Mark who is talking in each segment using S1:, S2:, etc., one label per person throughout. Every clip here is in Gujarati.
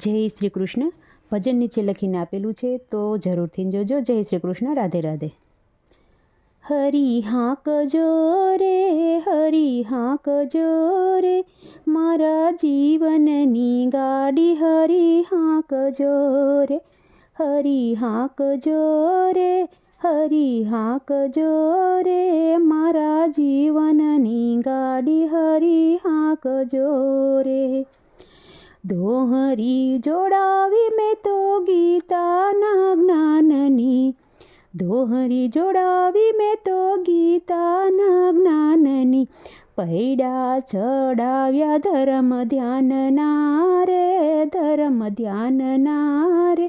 S1: જય શ્રી કૃષ્ણ. ભજન નીચે લખીને આપેલું છે, તો જરૂરથી જોજો. જય શ્રી કૃષ્ણ. રાધે રાધે. હરી હાંકજો રે, હરી હાંકજો રે, મારા જીવનની ગાડી હરી હાંકજો રે, હરી હાંકજો રે, હરી હાંકજો રે, મારા જીવનની ગાડી હરી હાંકજો રે. દોહરી જોડાવી મેં તો ગીતાના જ્ઞાનની, દોહરી જોડાવી મેં તો ગીતાના જ્ઞાનની, પૈડા ચડાવ્યા ધર્મ ધ્યાનના રે, ધર્મ ધ્યાનના રે,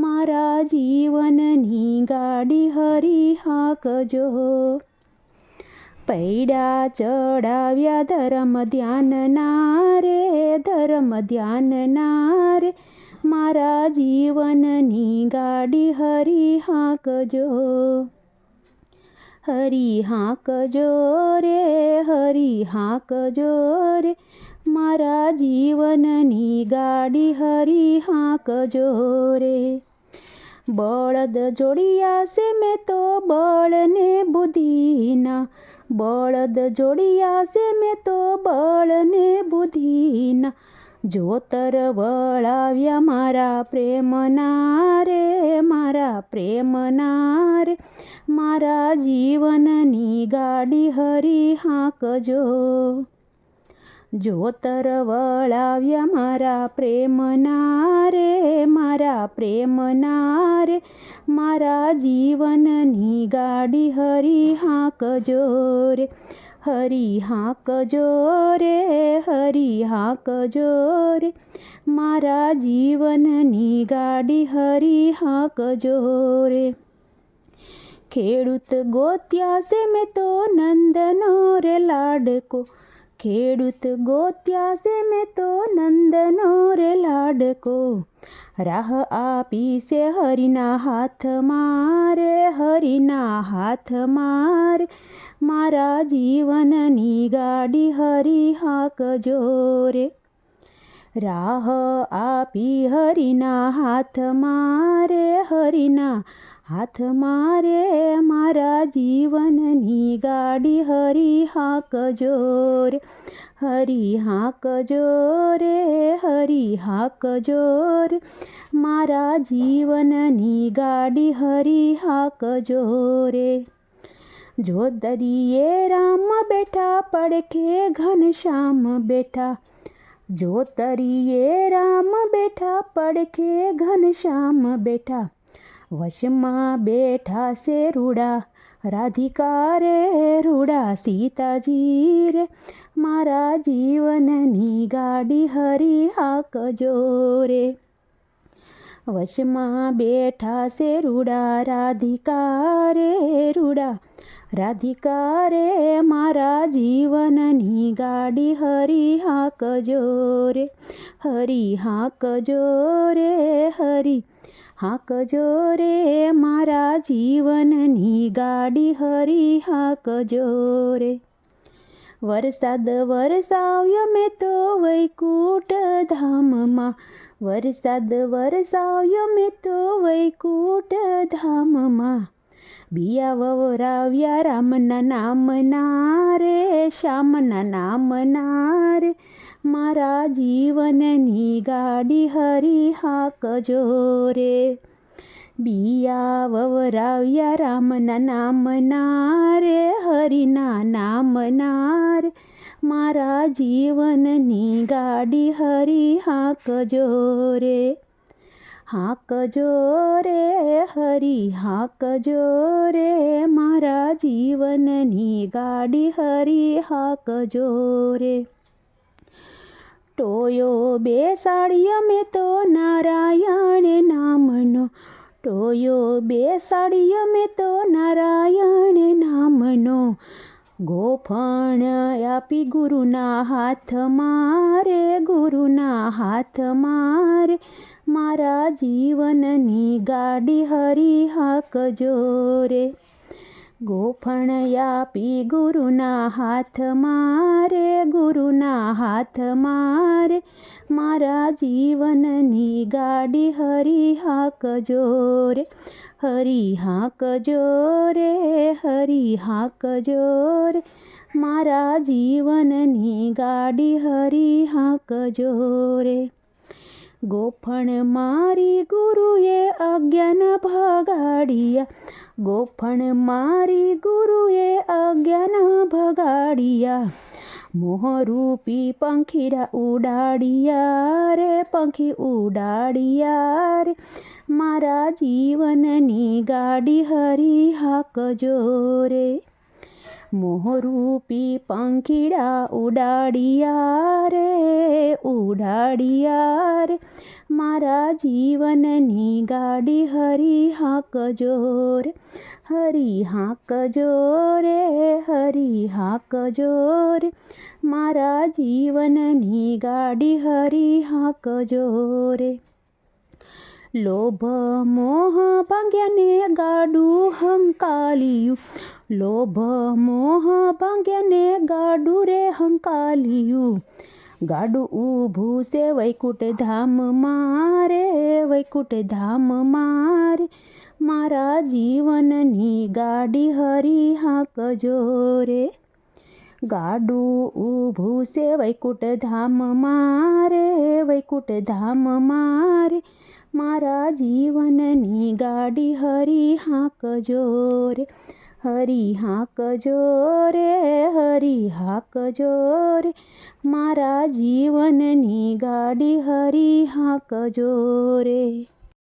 S1: મારા જીવનની ગાડી હરી હાંકજો. પૈડા ચડાવ્યા ધર્મ ધ્યાનના રે, ધર્મ ધ્યાનના રે, મારા જીવનની ગાડી હરી હાંકજો. હરી હાંકજો રે, હરી હાંકજો રે, મારા જીવનની ગાડી હરી હાંકજો રે. બળદ જોડિયા છે મેં તો બળને બુદ્ધિના, બળદ જોડિયા છે મેં તો બળને બુદ્ધિના, જોતર વળાવ્યા મારા પ્રેમના રે, મારા પ્રેમના રે, મારા જીવનની ગાડી હરી હાંકજો. જોતર વળાવ્યા મારા પ્રેમના રે, મારા પ્રેમના રે, મારા જીવનની ગાડી હરી હાંકજો રે, હરી હાંકજો રે, હરી હાંકજો રે, મારા જીવનની ગાડી હરી હાંકજો રે. ખેડૂત ગોત્યા છે મેં તો નંદનો રે લાડકો, ખેડૂત ગોત્યા છે મેં તો નંદનો રે લાડકો, રાહ આપી છે હરિના હાથમાં રે, હરિના હાથમાં રે, મારા જીવનની ગાડી હરી હાંકજો રે. રાહ આપી હરિના હાથમાં રે, હરિના હાથમાં રે, મારા જીવનની ગાડી હરી હાંકજો રે, હરી હાંકજો રે, હરી હાંકજો રે, મારા જીવનની ગાડી હરી હાંકજો રે. જો દરિયે રામ બેઠા, પડખે ઘનશ્યામ બેઠા, જો દરિયે રામ બેઠા, પડખે ઘનશ્યામ બેઠા, વશમાં બેઠા છે રૂડા રાધિકા રે, રૂડા સીતાજી રે, મારા જીવનની ગાડી હરી હાંકજો રે. વશમાં બેઠા છે રૂડા રાધિકા રે, રૂડા રાધિકા રે, મારા જીવનની ગાડી હરી હાંકજો રે, હરી હાંકજો રે, હરી હાંકજો રે, મારા જીવનની ગાડી હરી હાંકજો રે. વરસાદ વરસાવ્યો મેં તો વૈકુંઠ ધામમાં, વરસાદ વરસાવ્યો મેં તો વૈકુંઠ ધામમાં, બિયા વવરાવ્યા રામના નામના રે, શ્યામના નામના રે, મારા જીવનની ગાડી હરી હાંકજો રે. બિયા વવરાવ્યા રામના નામના રે, હરિના નામના રે, મારા જીવનની ગાડી હરી હાંકજો રે. હાંકજો રે, હરી હાંકજો રે, મારા જીવનની ગાડી હરી હાંકજો રે. ટોયો બેસાડ્યો મેં તો નારાયણ નામનો, ટોયો બેસાડ્યો મેં તો નારાયણ નામનો, ગોફણ આપી ગુરુના હાથમાં રે, ગુરુના હાથમાં રે, મારા જીવનની ગાડી હરી હાંકજો રે. ગોફણ આપી ગુરુના હાથમાં રે, ગુરુના હાથમાં રે, મારા જીવનની ગાડી હરી હાંકજો રે, હરી હાંકજો રે, હરી હાંકજો રે, મારા જીવનની ગાડી હરી હાંકજો રે. ગોફણ મારી ગુરુએ અજ્ઞાન ભગાડ્યા, ગોફણ મારી ગુરુએ અજ્ઞાન ભગાડ્યા, મોહરૂપી પંખીડા ઉડાડ્યા રે, પંખી ઉડાડ્યા રે, મારા જીવનની ગાડી હરી હાંકજો રે. મોહરૂપી પંખીડા ઉડાડ્યા રે, ઉડાડ્યા રે, મારા જીવનની ગાડી હરી હાંકજો રે, હરી હાંકજો રે, હરી હાંકજો રે, મારા જીવનની ગાડી હરી હાંકજો રે. લોભ મોહ ભાંગ્યાને ગાડું હંકાલ્યું, લોભ મોહ ભાંગ્યાને ગાડું રે હંકાલ્યું, ગાડું ઊભું છે વૈકુંઠ ધામમાં રે, વૈકુંઠ ધામમાં રે, મારા જીવનની ગાડી હરી હાંકજો રે. ગાડું ઊભું છે વૈકુંઠ ધામમાં રે, વૈકુંઠ ધામમાં રે, મારા જીવનની ગાડી હરી હાંકજો રે, હરી હાંકજો રે, હરી હાંકજો રે, મારા જીવનની ગાડી હરી હાંકજો રે.